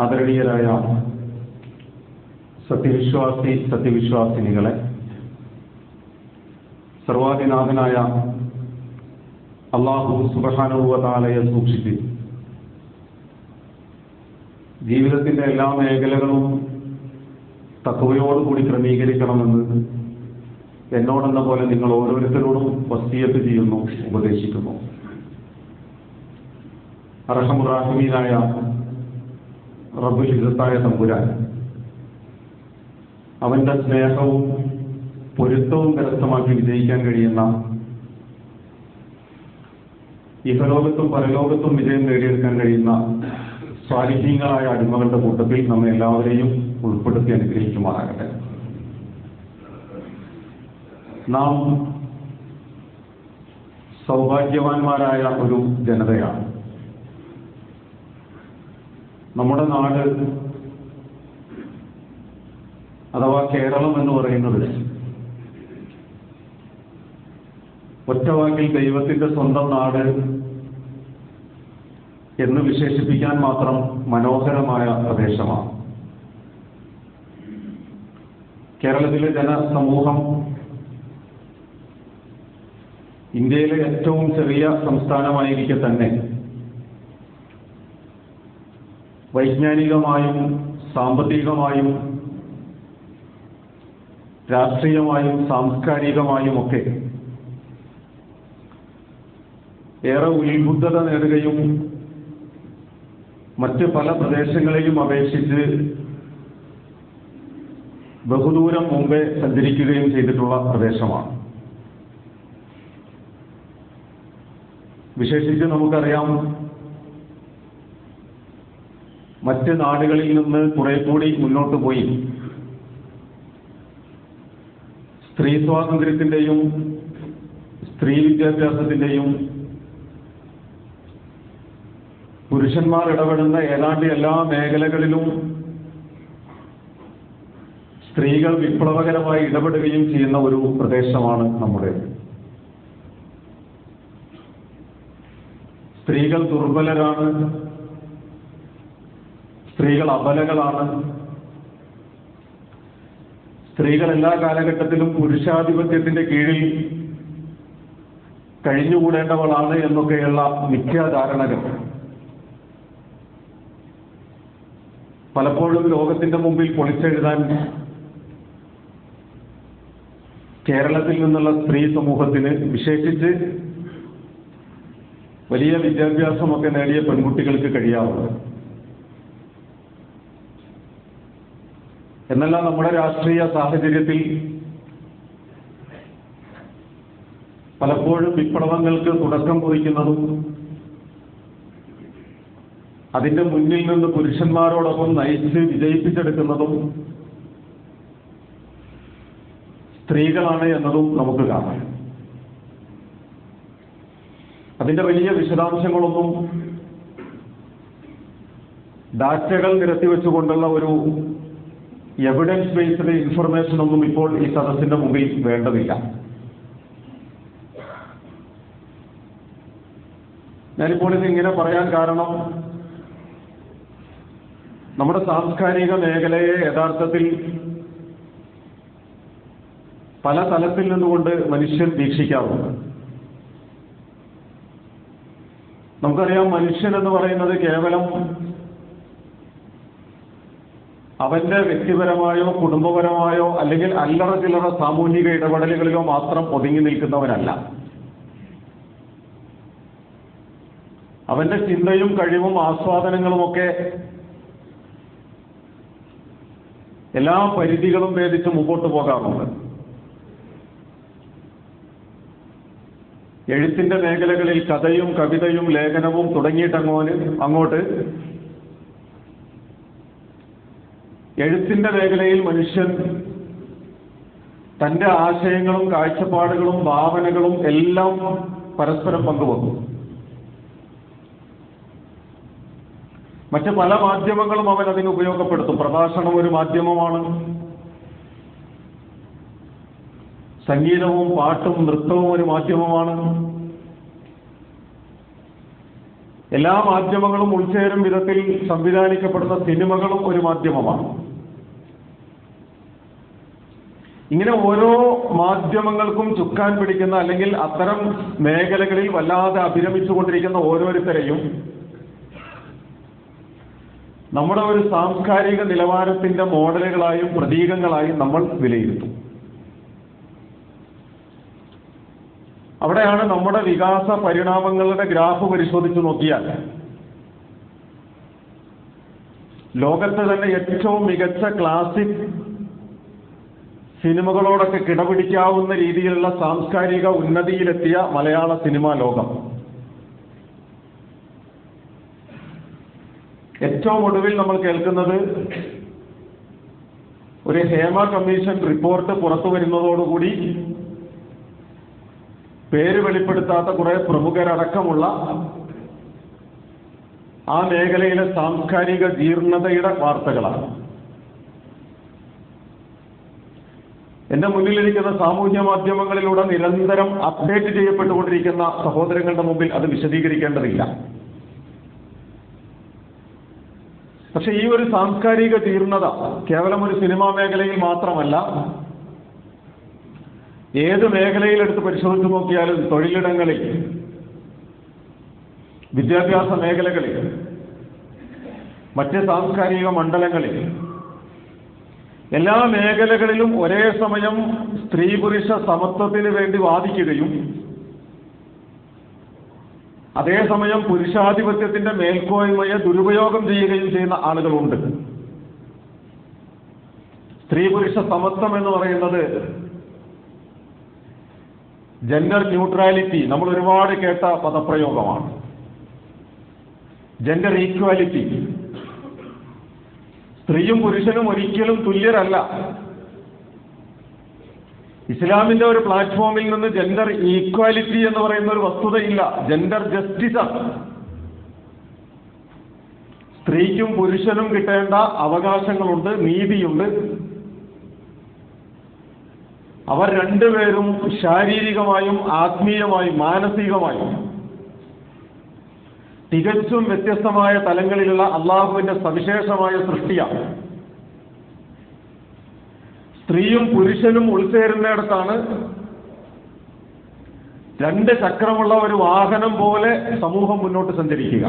ആദരണീയരായ സത്യവിശ്വാസിനികളെ, സർവാധിനാഥനായ അല്ലാഹു സുബ്ഹാനഹു വ തആലയെ സൂക്ഷിച്ച് ജീവിതത്തിന്റെ എല്ലാ മേഖലകളും തഖ്വയോടുകൂടി ക്രമീകരിക്കണമെന്ന് എന്നോടെന്ന പോലെ നിങ്ങൾ ഓരോരുത്തരോടും വസിയത്ത് ചെയ്യുന്നു, ഉപദേശിക്കുന്നു. അർഹമുർ-റഹീമീനായ റബ്ബുൽ ഇസ്സത്തായ തമ്പുരാൻ അവന്റെ സ്നേഹവും പൊരുത്തവും കരസ്ഥമാക്കി വിജയിക്കാൻ കഴിയുന്ന, ഇഹലോകത്തും പരലോകത്തും വിജയം നേടിയെടുക്കാൻ കഴിയുന്ന സ്വാലിഹീങ്ങളായ അടിമകളുടെ കൂട്ടത്തിൽ നമ്മെ എല്ലാവരെയും ഉൾപ്പെടുത്തി അനുഗ്രഹിക്കുമാറാകട്ടെ. നാം സൗഭാഗ്യവാന്മാരായ ഒരു ജനതയാണ്. നമ്മുടെ നാട് അഥവാ കേരളം എന്ന് പറയുന്നത് ഒറ്റവാക്കിൽ ദൈവത്തിന്റെ സ്വന്തം നാട് എന്ന് വിശേഷിപ്പിക്കാൻ മാത്രം മനോഹരമായ പ്രദേശമാണ്. കേരളത്തിലെ ജനസമൂഹം ഇന്ത്യയിലെ ഏറ്റവും ചെറിയ സംസ്ഥാനമായിരിക്കെ തന്നെ വൈജ്ഞാനികമായും സാമ്പത്തികമായും രാഷ്ട്രീയമായും സാംസ്കാരികമായും ഒക്കെ ഏറെ ഉത്ബുദ്ധത നേടുകയും മറ്റ് പല പ്രദേശങ്ങളെയും അപേക്ഷിച്ച് ബഹുദൂരം മുമ്പേ സഞ്ചരിക്കുകയും ചെയ്തിട്ടുള്ള പ്രദേശമാണ്. വിശേഷിച്ച് നമുക്കറിയാം, മറ്റ് നാടുകളിൽ നിന്ന് കുറെ കൂടി മുന്നോട്ട് പോയി സ്ത്രീ സ്വാതന്ത്ര്യത്തിന്റെയും സ്ത്രീ വിദ്യാഭ്യാസത്തിന്റെയും പുരുഷന്മാർ ഇടപെടുന്ന ഏതാണ്ട് എല്ലാ മേഖലകളിലും സ്ത്രീകൾ വിപ്ലവകരമായി ഇടപെടുകയും ചെയ്യുന്ന ഒരു പ്രദേശമാണ് നമ്മുടെ. സ്ത്രീകൾ ദുർബലരാണ്, സ്ത്രീകൾ അബലകളാണ്, സ്ത്രീകൾ എല്ലാ കാലഘട്ടത്തിലും പുരുഷാധിപത്യത്തിന്റെ കീഴിൽ കഴിഞ്ഞുകൂടേണ്ടവളാണ് എന്നൊക്കെയുള്ള മിഥ്യാധാരണകൾ പലപ്പോഴും ലോകത്തിന്റെ മുമ്പിൽ പൊളിച്ചെഴുതാൻ കേരളത്തിൽ നിന്നുള്ള സ്ത്രീ സമൂഹത്തിന്, വിശേഷിച്ച് വലിയ വിദ്യാഭ്യാസമൊക്കെ നേടിയ പെൺകുട്ടികൾക്ക് കഴിയാറുണ്ട്. എന്നല്ല, നമ്മുടെ രാഷ്ട്രീയ സാഹചര്യത്തിൽ പലപ്പോഴും വിപ്ലവങ്ങൾക്ക് തുടക്കം കുറിക്കുന്നതും അതിന്റെ മുന്നിൽ നിന്ന് പുരുഷന്മാരോടൊപ്പം നയിച്ച് വിജയിപ്പിച്ചെടുക്കുന്നതും സ്ത്രീകളാണ് എന്നതും നമുക്ക് കാണാം. അതിന്റെ വലിയ വിശദാംശങ്ങളൊന്നും ഡാറ്റകൾ നിരത്തിവെച്ചുകൊണ്ടുള്ള ഒരു എവിഡൻസ് ബേസ്ഡ് ഇൻഫർമേഷൻ ഒന്നും ഇപ്പോൾ ഈ സദസ്സിന്റെ മുമ്പിൽ വേണ്ടതില്ല. ഞാനിപ്പോൾ ഇത് ഇങ്ങനെ പറയാൻ കാരണം, നമ്മുടെ സാംസ്കാരിക മേഖലയെ യഥാർത്ഥത്തിൽ പല തലത്തിൽ നിന്നുകൊണ്ട് മനുഷ്യൻ വീക്ഷിക്കാറുണ്ട്. നമുക്കറിയാം, മനുഷ്യൻ എന്ന് പറയുന്നത് കേവലം അവന്റെ വ്യക്തിപരമായോ കുടുംബപരമായോ അല്ലെങ്കിൽ അല്ലറ ചില്ലറ സാമൂഹിക ഇടപെടലുകളിലോ മാത്രം ഒതുങ്ങി നിൽക്കുന്നവനല്ല. അവന്റെ ചിന്തയും കഴിവും ആസ്വാദനങ്ങളുമൊക്കെ എല്ലാ പരിധികളും ഭേദിച്ച് മുമ്പോട്ട് പോകാറുണ്ട്. എഴുത്തിന്റെ മേഖലകളിൽ കഥയും കവിതയും ലേഖനവും അങ്ങോട്ട് എഴുത്തിന്റെ മേഖലയിൽ മനുഷ്യൻ തന്റെ ആശയങ്ങളും കാഴ്ചപ്പാടുകളും ഭാവനകളും എല്ലാം പരസ്പരം പങ്കുവെക്കും. മറ്റ് പല മാധ്യമങ്ങളും അവൻ അതിന് ഉപയോഗപ്പെടുത്തും. പ്രഭാഷണം ഒരു മാധ്യമമാണ്, സംഗീതവും പാട്ടും നൃത്തവും ഒരു മാധ്യമമാണ്, എല്ലാ മാധ്യമങ്ങളും ഉൾച്ചേരും വിധത്തിൽ സംവിധാനിക്കപ്പെടുന്ന സിനിമകളും ഒരു മാധ്യമമാണ്. ഇങ്ങനെ ഓരോ മാധ്യമങ്ങൾക്കും ചുക്കാൻ പിടിക്കുന്ന അല്ലെങ്കിൽ അത്തരം മേഖലകളിൽ വല്ലാതെ അഭിരമിച്ചുകൊണ്ടിരിക്കുന്ന ഓരോരുത്തരെയും നമ്മുടെ ഒരു സാംസ്കാരിക നിലവാരത്തിന്റെ മോഡലുകളായും പ്രതീകങ്ങളായും നമ്മൾ വിലയിരുത്തും. അവിടെയാണ് നമ്മുടെ വികാസ പരിണാമങ്ങളുടെ ഗ്രാഫ് പരിശോധിച്ചു നോക്കിയാൽ ലോകത്തെ തന്നെ ഏറ്റവും മികച്ച ക്ലാസിക് സിനിമകളോടൊക്കെ കിടപിടിക്കാവുന്ന രീതിയിലുള്ള സാംസ്കാരിക ഉന്നതിയിലെത്തിയ മലയാള സിനിമാ ലോകം ഏറ്റവും ഒടുവിൽ നമ്മൾ കേൾക്കുന്നത് ഒരു ഹേമ കമ്മീഷൻ റിപ്പോർട്ട് പുറത്തു വരുന്നതോടുകൂടി പേര് വെളിപ്പെടുത്താത്ത കുറെ പ്രമുഖരടക്കമുള്ള ആ മേഖലയിലെ സാംസ്കാരിക ജീർണതയുടെ വാർത്തകളാണ്. എന്റെ മുന്നിലിരിക്കുന്ന സാമൂഹ്യ മാധ്യമങ്ങളിലൂടെ നിരന്തരം അപ്ഡേറ്റ് ചെയ്യപ്പെട്ടുകൊണ്ടിരിക്കുന്ന സഹോദരങ്ങളുടെ മുമ്പിൽ അത് വിശദീകരിക്കേണ്ടതില്ല. പക്ഷെ ഈ ഒരു സാംസ്കാരിക ജീർണത കേവലം ഒരു സിനിമാ മേഖലയിൽ മാത്രമല്ല, ഏത് മേഖലയിൽ എടുത്ത് പരിശോധിച്ചു നോക്കിയാലും തൊഴിലിടങ്ങളിൽ, വിദ്യാഭ്യാസ മേഖലകളിൽ, മറ്റ് സാംസ്കാരിക മണ്ഡലങ്ങളിൽ, എല്ലാ മേഖലകളിലും ഒരേ സമയം സ്ത്രീ പുരുഷ സമത്വത്തിന് വേണ്ടി വാദിക്കുകയും അതേസമയം പുരുഷാധിപത്യത്തിന്റെ മേൽക്കോയ്മയെ ദുരുപയോഗം ചെയ്യുകയും ചെയ്യുന്ന ആളുകളുണ്ട്. സ്ത്രീ പുരുഷ സമത്വം എന്ന് പറയുന്നത് ജെൻഡർ ന്യൂട്രാലിറ്റി, നമ്മൾ ഒരുപാട് കേട്ട പദപ്രയോഗമാണ്. ജെൻഡർ ഈക്വാലിറ്റി, സ്ത്രീയും പുരുഷനും ഒരിക്കലും തുല്യരല്ല. ഇസ്ലാമിന്റെ ഒരു പ്ലാറ്റ്ഫോമിൽ നിന്ന് ജെൻഡർ ഈക്വാലിറ്റി എന്ന് പറയുന്ന ഒരു വസ്തുതയില്ല. ജെൻഡർ ജസ്റ്റിസാണ്. സ്ത്രീക്കും പുരുഷനും കിട്ടേണ്ട അവകാശങ്ങളുണ്ട്, നീതിയുണ്ട്. അവർ രണ്ടുപേരും ശാരീരികമായും ആത്മീയമായും മാനസികമായും തികച്ചും വ്യത്യസ്തമായ തലങ്ങളിലുള്ള അള്ളാഹുവിന്റെ സവിശേഷമായ സൃഷ്ടിയാണ്. സ്ത്രീയും പുരുഷനും ഉൾച്ചേരുന്നിടത്താണ് രണ്ട് ചക്രമുള്ള ഒരു വാഹനം പോലെ സമൂഹം മുന്നോട്ട് സഞ്ചരിക്കുക.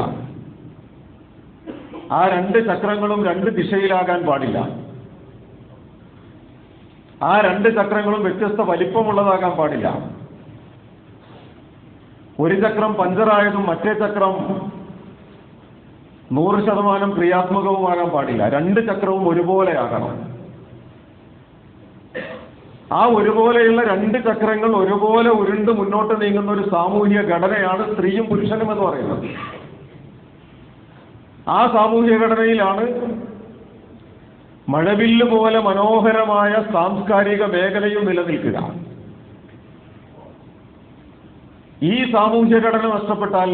ആ രണ്ട് ചക്രങ്ങളും രണ്ട് ദിശയിലാകാൻ പാടില്ല. ആ രണ്ട് ചക്രങ്ങളും വ്യത്യസ്ത വലിപ്പമുള്ളതാകാൻ പാടില്ല. ഒരു ചക്രം പഞ്ചറായതും മറ്റേ ചക്രം 100% ക്രിയാത്മകവുമാകാൻ പാടില്ല. രണ്ട് ചക്രവും ഒരുപോലെയാകണം. ആ ഒരുപോലെയുള്ള രണ്ട് ചക്രങ്ങൾ ഒരുപോലെ ഉരുണ്ട് മുന്നോട്ട് നീങ്ങുന്ന ഒരു സാമൂഹിക ഘടനയാണ് സ്ത്രീയും പുരുഷനും എന്ന് പറയുന്നത്. ആ സാമൂഹിക ഘടനയിലാണ് മഴവില്ല് പോലെ മനോഹരമായ സാംസ്കാരിക മേഖലയും നിലനിൽക്കുക. ഈ സാമൂഹ്യ ഘടന നഷ്ടപ്പെട്ടാൽ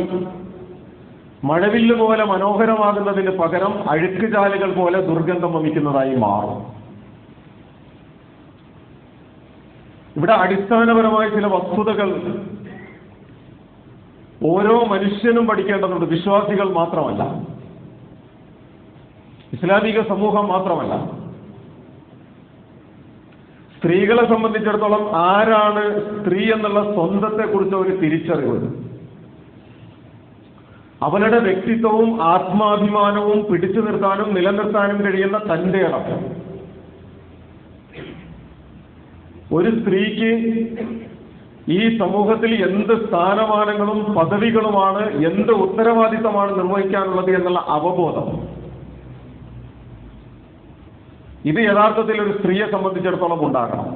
മഴവില്ല് പോലെ മനോഹരമാകുന്നതിന് പകരം അഴുക്കുചാലുകൾ പോലെ ദുർഗന്ധം വമിക്കുന്നതായി മാറും. ഇവിടെ അടിസ്ഥാനപരമായ ചില വസ്തുതകൾ ഓരോ മനുഷ്യനും പഠിക്കേണ്ടതുണ്ട്. വിശ്വാസികൾ മാത്രമല്ല, ഇസ്ലാമിക സമൂഹം മാത്രമല്ല. സ്ത്രീകളെ സംബന്ധിച്ചിടത്തോളം ആരാണ് സ്ത്രീ എന്നുള്ള സ്വന്തത്തെക്കുറിച്ച് ഒരു തിരിച്ചറിവ്, അവരുടെ വ്യക്തിത്വവും ആത്മാഭിമാനവും പിടിച്ചു നിർത്താനും നിലനിർത്താനും കഴിയുന്ന തന്റെ ഇടം. ഒരു സ്ത്രീക്ക് ഈ സമൂഹത്തിൽ എന്ത് സ്ഥാനമാനങ്ങളും പദവികളുമാണ്, എന്ത് ഉത്തരവാദിത്തമാണ് നിർവഹിക്കാനുള്ളത് എന്നുള്ള അവബോധം, ഇത് യഥാർത്ഥത്തിൽ ഒരു സ്ത്രീയെ സംബന്ധിച്ചിടത്തോളം ഉണ്ടാകണം.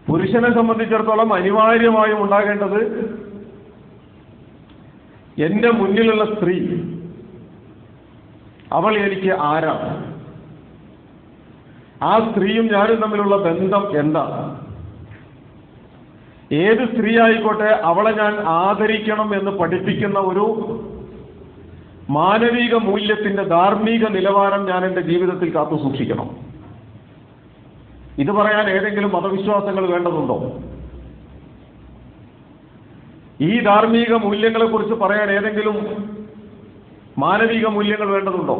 പുരുഷനെ സംബന്ധിച്ചിടത്തോളം അനിവാര്യമായും ഉണ്ടാകേണ്ടത് എന്റെ മുന്നിലുള്ള സ്ത്രീ, അവൾ എനിക്ക് ആരാണ്, ആ സ്ത്രീയും ഞാനും തമ്മിലുള്ള ബന്ധം എന്താണ്, ഏത് സ്ത്രീ ആയിക്കോട്ടെ അവളെ ഞാൻ ആദരിക്കണം എന്ന് പഠിപ്പിക്കുന്ന ഒരു മാനവിക മൂല്യത്തിന്റെ ധാർമ്മിക നിലവാരം ഞാൻ എൻ്റെ ജീവിതത്തിൽ കാത്തു സൂക്ഷിക്കണം. ഇത് പറയാൻ ഏതെങ്കിലും മതവിശ്വാസങ്ങൾ വേണ്ടതുണ്ടോ? ഈ ധാർമ്മിക മൂല്യങ്ങളെക്കുറിച്ച് പറയാൻ ഏതെങ്കിലും മാനവിക മൂല്യങ്ങൾ വേണ്ടതുണ്ടോ?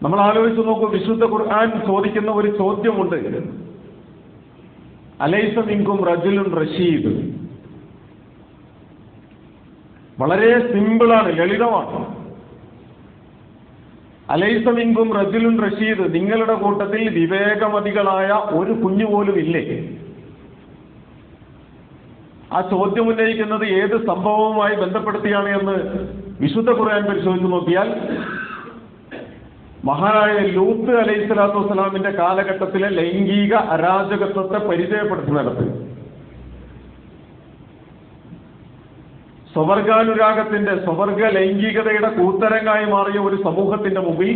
നമ്മൾ ആലോചിച്ച് നോക്കൂ. വിശുദ്ധ ഖുർആൻ ചോദിക്കുന്ന ഒരു ചോദ്യമുണ്ട്. അലൈസ മിൻകും റജുലുൻ റഷീദ്. വളരെ സിമ്പിളാണ്, ലളിതമാണ്. അലൈസ മിൻകും റജുലുൻ റഷീദ്, നിങ്ങളുടെ കൂട്ടത്തിൽ വിവേകമതികളായ ഒരു കുഞ്ഞു പോലും ഇല്ലേ? ആ ചോദ്യം ഉന്നയിക്കുന്നത് ഏത് സംഭവവുമായി ബന്ധപ്പെടുത്തിയാണ് എന്ന് വിശുദ്ധ ഖുർആൻ പരിശോധിച്ച് നോക്കിയാൽ മഹാനായ ലൂത്ത് അലൈഹിസ്സലാത്തു വസ്സലാമിന്റെ കാലഘട്ടത്തിലെ ലൈംഗിക അരാജകത്വത്തെ പരിചയപ്പെടുത്തുന്നിടത്ത് സ്വവർഗ ലൈംഗികതയുടെ കൂത്തരങ്ങായി മാറിയ ഒരു സമൂഹത്തിന്റെ മുമ്പിൽ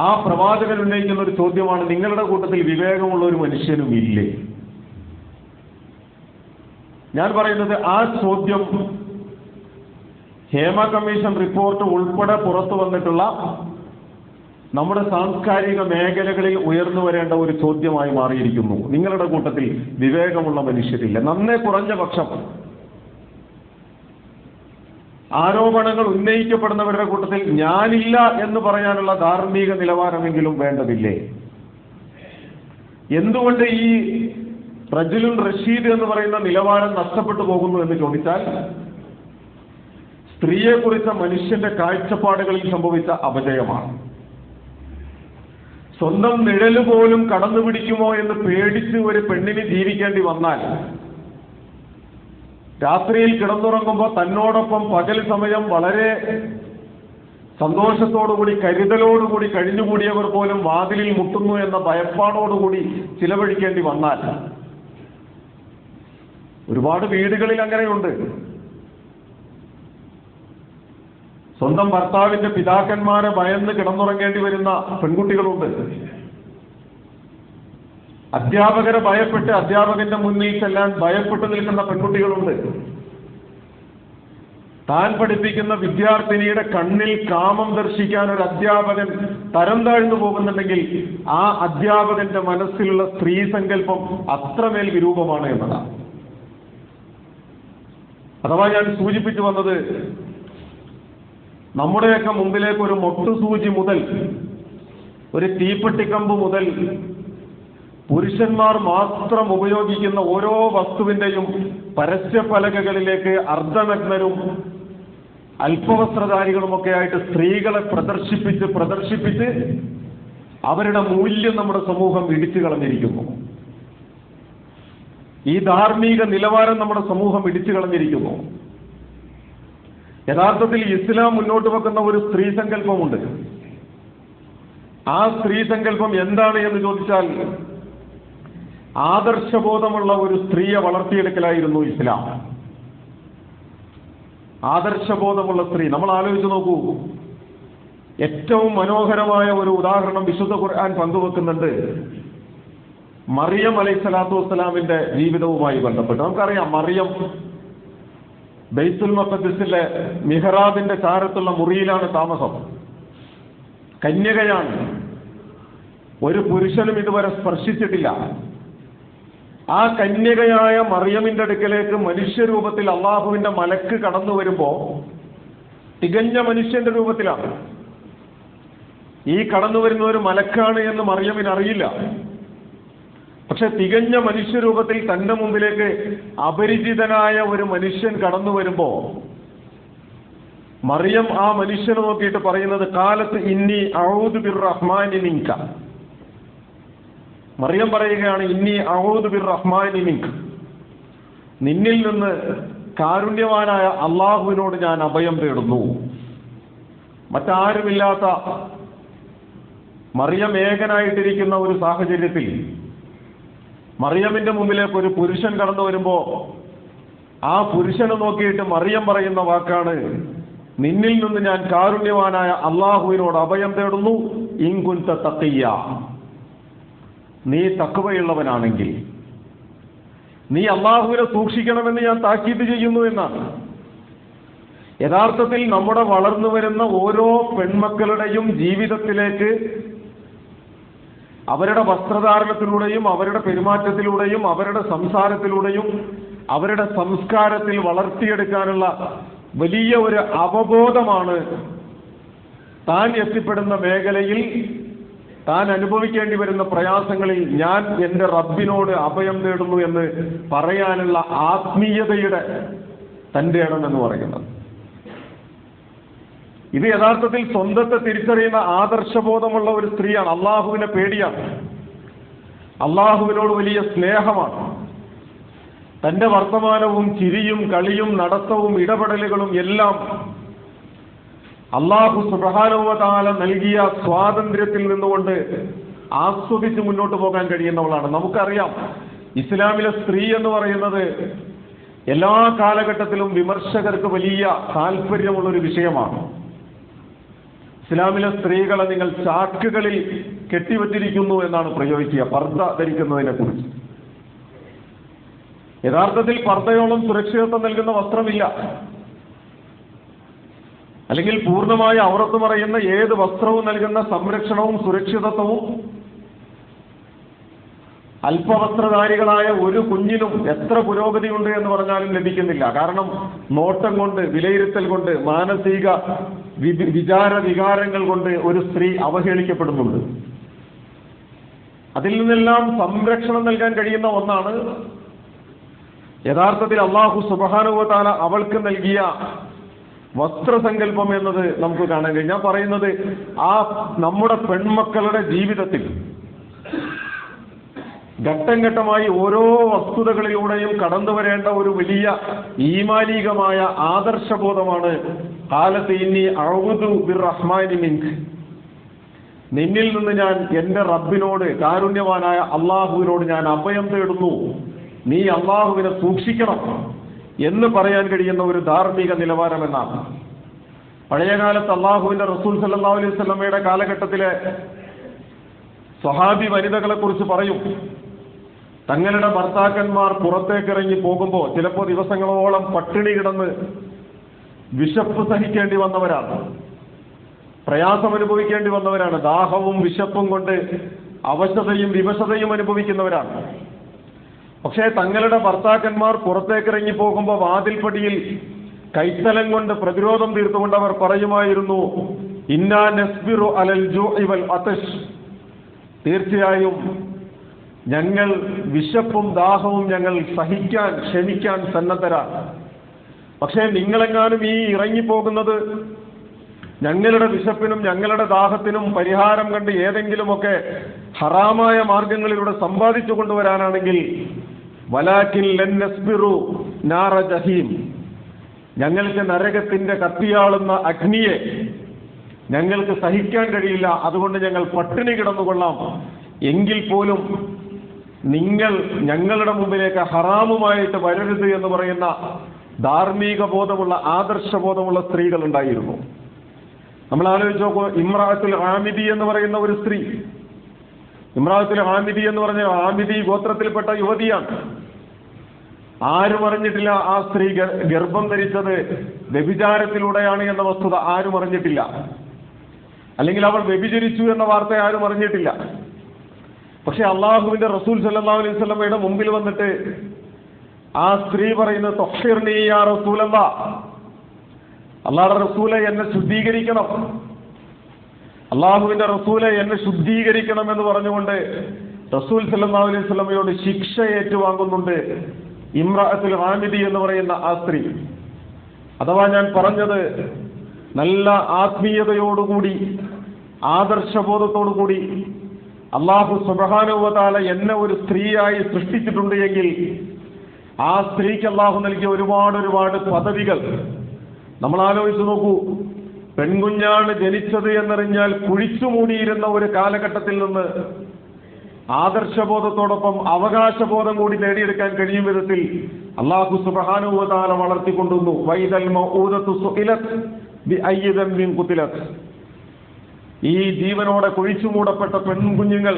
ആ പ്രവാചകൻ ഉന്നയിക്കുന്ന ഒരു ചോദ്യമാണ്, നിങ്ങളുടെ കൂട്ടത്തിൽ വിവേകമുള്ള ഒരു മനുഷ്യനും ഇല്ലേ? ഞാൻ പറയുന്നത് ആ ചോദ്യം ഹേമ കമ്മീഷൻ റിപ്പോർട്ട് ഉൾപ്പെടെ പുറത്തു വന്നിട്ടുള്ള നമ്മുടെ സാംസ്കാരിക മേഖലകളിൽ ഉയർന്നു വരേണ്ട ഒരു ചോദ്യമായി മാറിയിരിക്കുന്നു. നിങ്ങളുടെ കൂട്ടത്തിൽ വിവേകമുള്ള മനുഷ്യരില്ല. നന്നേ കുറഞ്ഞ പക്ഷം ആരോപണങ്ങൾ ഉന്നയിക്കപ്പെടുന്നവരുടെ കൂട്ടത്തിൽ ഞാനില്ല എന്ന് പറയാനുള്ള ധാർമ്മിക നിലവാരമെങ്കിലും വേണ്ടതില്ലേ? എന്തുകൊണ്ട് ഈ റജുലുൻ റഷീദ് എന്ന് പറയുന്ന നിലവാരം നഷ്ടപ്പെട്ടു പോകുന്നു എന്ന് ചോദിച്ചാൽ, സ്ത്രീയെക്കുറിച്ച മനുഷ്യന്റെ കാഴ്ചപ്പാടുകളിൽ സംഭവിച്ച അപജയമാണ്. സ്വന്തം നിഴല് പോലും കടന്നുപിടിക്കുമോ എന്ന് പേടിച്ച് ഒരു പെണ്ണിന് ജീവിക്കേണ്ടി വന്നാൽ രാത്രിയിൽ കിടന്നുറങ്ങുമ്പോൾ തന്നോടൊപ്പം പകൽ സമയം വളരെ സന്തോഷത്തോടുകൂടി കരുതലോടുകൂടി കഴിഞ്ഞുകൂടിയവർ പോലും വാതിലിൽ മുട്ടുന്നു എന്ന ഭയപ്പാടോടുകൂടി ചിലവഴിക്കേണ്ടി വന്നാൽ, ഒരുപാട് വീടുകളിൽ അങ്ങനെയുണ്ട്. സ്വന്തം ഭർത്താവിന്റെ പിതാക്കന്മാരെ ഭയന്ന് കിടന്നുറങ്ങേണ്ടി വരുന്ന പെൺകുട്ടികളുണ്ട്. അധ്യാപകരെ ഭയപ്പെട്ട് അധ്യാപകന്റെ മുന്നിൽ ചെല്ലാൻ ഭയപ്പെട്ട് നിൽക്കുന്ന പെൺകുട്ടികളുണ്ട്. താൻ പഠിപ്പിക്കുന്ന വിദ്യാർത്ഥിനിയുടെ കണ്ണിൽ കാമം ദർശിക്കാൻ ഒരു അധ്യാപകൻ തരം താഴ്ന്നു പോകുന്നുണ്ടെങ്കിൽ ആ അധ്യാപകന്റെ മനസ്സിലുള്ള സ്ത്രീ സങ്കല്പം അത്രമേൽ വിരൂപമാണ് എന്നതാണ്. അഥവാ ഞാൻ സൂചിപ്പിച്ചു വന്നത്, നമ്മുടെയൊക്കെ മുമ്പിലേക്ക് ഒരു മൊട്ടുസൂചി മുതൽ ഒരു തീപ്പെട്ടിക്കമ്പ് മുതൽ പുരുഷന്മാർ മാത്രം ഉപയോഗിക്കുന്ന ഓരോ വസ്തുവിന്റെയും പരസ്യഫലകകളിലേക്ക് അർദ്ധനഗ്നരും അല്പവസ്ത്രധാരികളുമൊക്കെ ആയിട്ട് സ്ത്രീകളെ പ്രദർശിപ്പിച്ച് അവരുടെ മൂല്യം നമ്മുടെ സമൂഹം ഇടിച്ചു കളഞ്ഞിരിക്കുന്നു. ഈ ധാർമ്മിക നിലവാരം നമ്മുടെ സമൂഹം ഇടിച്ചു കളഞ്ഞിരിക്കുന്നു. യഥാർത്ഥത്തിൽ ഇസ്ലാം മുന്നോട്ട് വെക്കുന്ന ഒരു സ്ത്രീ സങ്കല്പമുണ്ട്. ആ സ്ത്രീ സങ്കല്പം എന്താണ് എന്ന് ചോദിച്ചാൽ, ആദർശബോധമുള്ള ഒരു സ്ത്രീയെ വളർത്തിയെടുക്കലായിരുന്നു ഇസ്ലാം. ആദർശബോധമുള്ള സ്ത്രീ. നമ്മൾ ആലോചിച്ച് നോക്കൂ, ഏറ്റവും മനോഹരമായ ഒരു ഉദാഹരണം വിശുദ്ധ ഖുർആൻ പങ്കുവെക്കുന്നുണ്ട് മറിയം അലൈഹിസ്സലാത്തു വസ്സലാമിന്റെ ജീവിതവുമായി ബന്ധപ്പെട്ട്. നമുക്കറിയാം, മറിയം ബൈത്തുൽ മഖ്ദിസിലെ മിഹ്റാബിന്റെ ചാരത്തുള്ള മുറിയിലാണ് താമസം. കന്യകയാണ്. ഒരു പുരുഷനും ഇതുവരെ സ്പർശിച്ചിട്ടില്ല. ആ കന്യകയായ മറിയമിന്റെ അടുക്കലേക്ക് മനുഷ്യരൂപത്തിൽ അള്ളാഹുവിന്റെ മലക്ക് കടന്നു വരുമ്പോ തികഞ്ഞ മനുഷ്യന്റെ രൂപത്തിലാണ്. ഈ കടന്നു വരുന്ന ഒരു മലക്കാണ് എന്ന് മറിയമിന് അറിയില്ല. പക്ഷെ തികഞ്ഞ മനുഷ്യരൂപത്തിൽ തന്റെ മുമ്പിലേക്ക് അപരിചിതനായ ഒരു മനുഷ്യൻ കടന്നു വരുമ്പോ മറിയം ആ മനുഷ്യനെ നോക്കിയിട്ട് പറയുന്നത്, കാലത്ത് ഇന്നി അഊദു ബിർറഹ്മാനി മിൻക. മറിയം പറയുകയാണ്, ഇന്നി അഊദു ബിർറഹ്മാനി മിൻക, നിന്നിൽ നിന്ന് കാരുണ്യവാനായ അള്ളാഹുവിനോട് ഞാൻ അഭയം തേടുന്നു. മറ്റാരുമില്ലാത്ത മറിയം ഏകനായിട്ടിരിക്കുന്ന ഒരു സാഹചര്യത്തിൽ മറിയമിന്റെ മുമ്പിലേക്ക് ഒരു പുരുഷൻ കടന്നു വരുമ്പോ ആ പുരുഷനെ നോക്കിയിട്ട് മറിയം പറയുന്ന വാക്കാണ്, നിന്നിൽ നിന്ന് ഞാൻ കാരുണ്യവാനായ അള്ളാഹുവിനോട് അഭയം തേടുന്നു. ഇൻ കുൻത തഖിയ്യ, നീ തഖ്വയുള്ളവനാണെങ്കിൽ നീ അള്ളാഹുവിനെ സൂക്ഷിക്കണമെന്ന് ഞാൻ താക്കീത് ചെയ്യുന്നു എന്നാണ്. യഥാർത്ഥത്തിൽ നമ്മുടെ വളർന്നു വരുന്ന ഓരോ പെൺമക്കളുടെയും ജീവിതത്തിലേക്ക് അവരുടെ വസ്ത്രധാരണത്തിലൂടെയും അവരുടെ പെരുമാറ്റത്തിലൂടെയും അവരുടെ സംസാരത്തിലൂടെയും അവരുടെ സംസ്കാരത്തിൽ വളർത്തിയെടുക്കാനുള്ള വലിയ ഒരു അവബോധമാണ് താൻ എത്തിപ്പെടുന്ന മേഖലയിൽ താൻ അനുഭവിക്കേണ്ടി വരുന്ന പ്രയാസങ്ങളിൽ ഞാൻ എൻ്റെ റബ്ബിനോട് അഭയം തേടുന്നു എന്ന് പറയാനുള്ള ആത്മീയതയുടെ തൻ്റെ ഇടം എന്ന് പറയുന്നത്. ഇത് യഥാർത്ഥത്തിൽ സ്വന്തത്തെ തിരിച്ചറിയുന്ന ആദർശബോധമുള്ള ഒരു സ്ത്രീയാണ്. അള്ളാഹുവിനെ പേടിയാണ്, അള്ളാഹുവിനോട് വലിയ സ്നേഹമാണ്. തൻ്റെ വർത്തമാനവും ചിരിയും കളിയും നടത്തവും ഇടപെടലുകളും എല്ലാം അള്ളാഹു സുബ്ഹാനഹു വ തആല നൽകിയ സ്വാതന്ത്ര്യത്തിൽ നിന്നുകൊണ്ട് ആസ്വദിച്ച് മുന്നോട്ട് പോകാൻ കഴിയുന്നവളാണ്. നമുക്കറിയാം, ഇസ്ലാമിലെ സ്ത്രീ എന്ന് പറയുന്നത് എല്ലാ കാലഘട്ടത്തിലും വിമർശകർക്ക് വലിയ താല്പര്യമുള്ളൊരു വിഷയമാണ്. ഇസ്ലാമിലെ സ്ത്രീകളെ നിങ്ങൾ ചാക്കുകളിൽ കെട്ടിവച്ചിരിക്കുന്നു എന്നാണ് പ്രയോഗിക്കുക പർദ്ദ ധരിക്കുന്നതിനെ കുറിച്ച്. യഥാർത്ഥത്തിൽ പർദ്ദയോളം സുരക്ഷിതത്വം നൽകുന്ന വസ്ത്രമില്ല. അല്ലെങ്കിൽ പൂർണ്ണമായ ഔറത്ത് പറയുന്ന ഏത് വസ്ത്രവും നൽകുന്ന സംരക്ഷണവും സുരക്ഷിതത്വവും അല്പവസ്ത്രധാരികളായ ഒരു കുഞ്ഞിനും എത്ര പുരോഗതിയുണ്ട് എന്ന് പറഞ്ഞാലും ലഭിക്കുന്നില്ല. കാരണം നോട്ടം കൊണ്ട്, വിലയിരുത്തൽ കൊണ്ട്, മാനസിക വികാരങ്ങൾ കൊണ്ട് ഒരു സ്ത്രീ അവഹേളിക്കപ്പെടുന്നുണ്ട്. അതിൽ നിന്നെല്ലാം സംരക്ഷണം നൽകാൻ കഴിയുന്ന ഒന്നാണ് യഥാർത്ഥത്തിൽ അല്ലാഹു സുബ്ഹാനഹു വ തആല അവൾക്ക് നൽകിയ വസ്ത്രസങ്കല്പം എന്നത് നമുക്ക് കാണാൻ കഴിയും. ഞാൻ പറയുന്നത് ആ നമ്മുടെ പെൺമക്കളുടെ ജീവിതത്തിൽ ഘട്ടം ഘട്ടമായി ഓരോ വസ്തുതകളിലൂടെയും കടന്നു വരേണ്ട ഒരു വലിയ ഈമാനികമായ ആദർശബോധമാണ് ഖാലത്ത് ഇന്നി അഊദു ബിർറഹ്മാനി മിൻക, നിന്നിൽ നിന്ന് ഞാൻ എൻ്റെ റബ്ബിനോട്, കാരുണ്യവാനായ അള്ളാഹുവിനോട് ഞാൻ അഭയം തേടുന്നു, നീ അള്ളാഹുവിനെ സൂക്ഷിക്കണം എന്ന് പറയാൻ കഴിയുന്ന ഒരു ധാർമ്മിക നിലവാരമെന്നാണ്. പഴയകാലത്ത് അള്ളാഹുവിന്റെ റസൂൽ സല്ലല്ലാഹു അലൈഹി വസല്ലമയുടെ കാലഘട്ടത്തിലെ സ്വഹാബി വനിതകളെ കുറിച്ച് പറയും. തങ്ങളുടെ ഭർത്താക്കന്മാർ പുറത്തേക്കിറങ്ങി പോകുമ്പോൾ ചിലപ്പോൾ ദിവസങ്ങളോളം പട്ടിണി കിടന്ന് വിശപ്പ് സഹിക്കേണ്ടി വന്നവരാണ്, പ്രയാസം അനുഭവിക്കേണ്ടി വന്നവരാണ്, ദാഹവും വിശപ്പും കൊണ്ട് അവശതയും വിവശതയും അനുഭവിക്കുന്നവരാണ്. പക്ഷേ തങ്ങളുടെ ഭർത്താക്കന്മാർ പുറത്തേക്കിറങ്ങി പോകുമ്പോൾ വാതിൽപ്പടിയിൽ കൈത്തലം കൊണ്ട് പ്രതിരോധം തീർത്തുകൊണ്ട് അവർ പറയുമായിരുന്നു, ഇന്നാ നസ്ബിറു അലൽ ജൂഇ വൽ അതശ്, തീർച്ചയായും ഞങ്ങൾ വിശപ്പും ദാഹവും ഞങ്ങൾ സഹിക്കാൻ ക്ഷമിക്കാൻ സന്നദ്ധരാണ്. പക്ഷേ നിങ്ങളെങ്ങാനും ഈ ഇറങ്ങിപ്പോകുന്നത് ഞങ്ങളുടെ വിശപ്പിനും ഞങ്ങളുടെ ദാഹത്തിനും പരിഹാരം കണ്ട് ഏതെങ്കിലുമൊക്കെ ഹറാമായ മാർഗങ്ങളിലൂടെ സമ്പാദിച്ചു കൊണ്ടുവരാനാണെങ്കിൽ വലാകിൻ ലൻ നസ്ബിറു നാറ ജഹീം, ഞങ്ങൾക്ക് നരകത്തിന്റെ കത്തിയാളുന്ന അഗ്നിയെ ഞങ്ങൾക്ക് സഹിക്കാൻ കഴിയില്ല, അതുകൊണ്ട് ഞങ്ങൾ പട്ടിണി കിടന്നുകൊള്ളാം, എങ്കിൽ പോലും നിങ്ങൾ ഞങ്ങളുടെ മുമ്പിലേക്ക് ഹറാമുമായിട്ട് വരരുത് എന്ന് പറയുന്ന ധാർമ്മിക ബോധമുള്ള ആദർശബോധമുള്ള സ്ത്രീകൾ ഉണ്ടായിരുന്നു. നമ്മൾ ആലോചിച്ച് നോക്കൂ, ഇമ്രാത്തുൽ ആമിദി എന്ന് പറയുന്ന ഒരു സ്ത്രീ, ഇമ്രാത്തുൽ ആമിദി എന്ന് പറഞ്ഞ ആമിദി ഗോത്രത്തിൽപ്പെട്ട യുവതിയാണ്. ആരും അറിഞ്ഞിട്ടില്ല ആ സ്ത്രീ ഗർഭം ധരിച്ചത് വ്യഭിചാരത്തിലൂടെയാണ് എന്ന വസ്തുത ആരും അറിഞ്ഞിട്ടില്ല. അല്ലെങ്കിൽ അവൾ വ്യഭിചരിച്ചു എന്ന വാർത്ത ആരും അറിഞ്ഞിട്ടില്ല. പക്ഷെ അള്ളാഹുവിന്റെ റസൂൽ സല്ലല്ലാഹു അലൈഹി വസല്ലമയുടെ മുമ്പിൽ വന്നിട്ട് ആ സ്ത്രീ പറയുന്നത്, തഹ്ഹിർനി യാ റസൂലല്ലാഹ്, അള്ളാഹുവിന്റെ റസൂലെ എന്നെ ശുദ്ധീകരിക്കണം, അള്ളാഹുവിന്റെ റസൂലെ എന്നെ ശുദ്ധീകരിക്കണം എന്ന് പറഞ്ഞുകൊണ്ട് റസൂൽ സല്ലല്ലാഹു അലൈഹി വസല്ലമയോട് ശിക്ഷ ഏറ്റുവാങ്ങുന്നുണ്ട് ഇമ്രാത്തുൽ ആമിദി എന്ന് പറയുന്ന ആ സ്ത്രീ. അഥവാ ഞാൻ പറഞ്ഞത്, നല്ല ആത്മീയതയോടുകൂടി ആദർശബോധത്തോടുകൂടി അല്ലാഹു സുബ്ഹാനഹു വ തആല എന്നെ ഒരു സ്ത്രീയായി സൃഷ്ടിച്ചിട്ടുണ്ട് എങ്കിൽ ആ സ്ത്രീക്ക് അല്ലാഹു നൽകിയ ഒരുപാട് പദവികൾ നമ്മൾ ആലോചിച്ച് നോക്കൂ. പെൺകുഞ്ഞാണ് ജനിച്ചത് എന്നറിഞ്ഞാൽ കുഴിച്ചുമൂടിയിരുന്ന ഒരു കാലഘട്ടത്തിൽ നിന്ന് ആദർശബോധത്തോടൊപ്പം അവകാശബോധം കൂടി നേടിയെടുക്കാൻ കഴിയും വിധത്തിൽ അല്ലാഹു സുബ്ഹാനഹു വ തആല വളർത്തിക്കൊണ്ടുവന്നു. വൈദൽ മൗഊദതു സുഇലത് ബിഅയ്യി ദംബിൻ ഖുതിലത്, ഈ ജീവനോടെ കുഴിച്ചുമൂടപ്പെട്ട പെൺകുഞ്ഞുങ്ങൾ